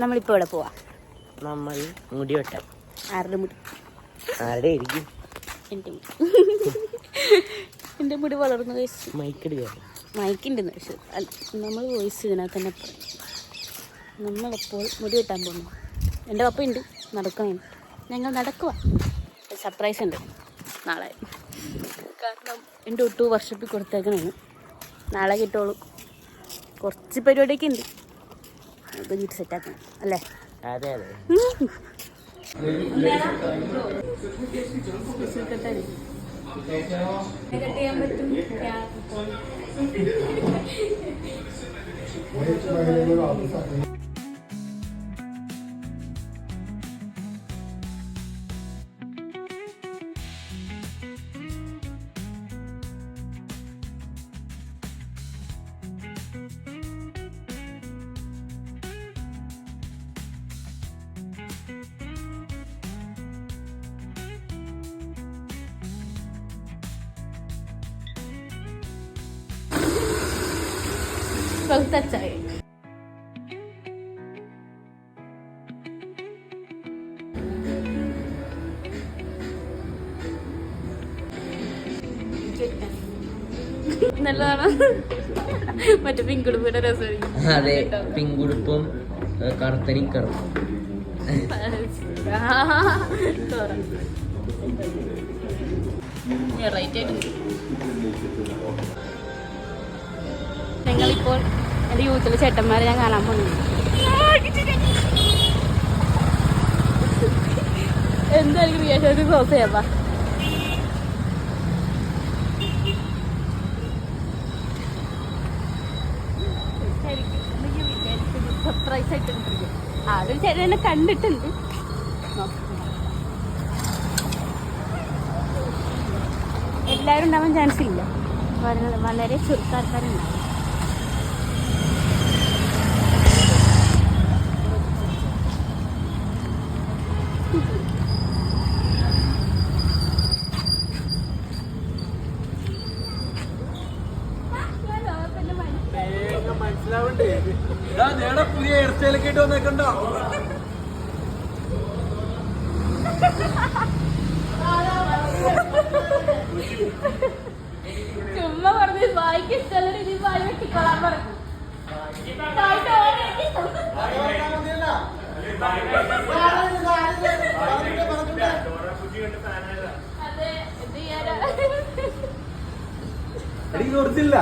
നമ്മളിപ്പോൾ ഇവിടെ പോവാ. നമ്മൾ മുടി വെട്ടാം. ആരുടെ മുടി? ആരുടെ ആയിരിക്കും? എൻ്റെ മുടി വളർന്നു. മൈക്കുണ്ടെന്ന് പക്ഷെ നമ്മൾ വോയിസ് ഇതിനകത്ത് തന്നെ പറയും. നമ്മളപ്പോൾ മുടി വെട്ടാൻ പോകുന്നു. എൻ്റെ പപ്പയുണ്ട്, നടക്കണം. ഞങ്ങൾ നടക്കുക. സർപ്രൈസ് ഉണ്ട് നാളെ. കാരണം എൻ്റെ ഒട്ടു വർഷപ്പിൽ കൊടുത്തേക്കണേന്ന്. നാളെ കിട്ടുള്ളൂ. കുറച്ച് പരിപാടിയൊക്കെ ഉണ്ട്. അത് വീട്ടിൽ സെറ്റാക്കണം അല്ലേ? അതെ അതെ. കട്ട് ചെയ്യാൻ പറ്റും. बहुत अच्छा है. നല്ലതാണ്. മറ്റേ പിങ്കുടുപ്പിന്റെ രസം. അതെ, പിങ്കുടുപ്പും കറുത്തനിക്കറും. റൈറ്റ് ആയിട്ട് ഞങ്ങളിപ്പോൾ എൻ്റെ യൂത്തിലെ ചേട്ടന്മാരെ ഞാൻ കാണാൻ പോകുന്നു. എന്തായാലും റിയാക്ഷൻ ക്ലോസ് ചെയ്യാപ്പാ. സർപ്രൈസ് ആയിട്ടുണ്ട്. ആദ്യം ചേട്ടൻ എന്നെ കണ്ടിട്ടുണ്ട്. എല്ലാവരും ഉണ്ടാവാൻ ചാൻസ് ഇല്ല. വളരെ ചുരുക്കാൾക്കാരുണ്ടാവും. പുതിയ ഹെയർ സ്റ്റൈലൊക്കെ ഇട്ട് വന്നേക്കണ്ടോ? ചുമ്മാ പറഞ്ഞ് വായിക്ക് ഇഷ്ടമല്ല രീതിയിൽ വായി വെട്ടിക്കൊള്ളാൻ പറഞ്ഞു. അതെ, എന്ത് ചെയ്യാനാ? കുറച്ചില്ല.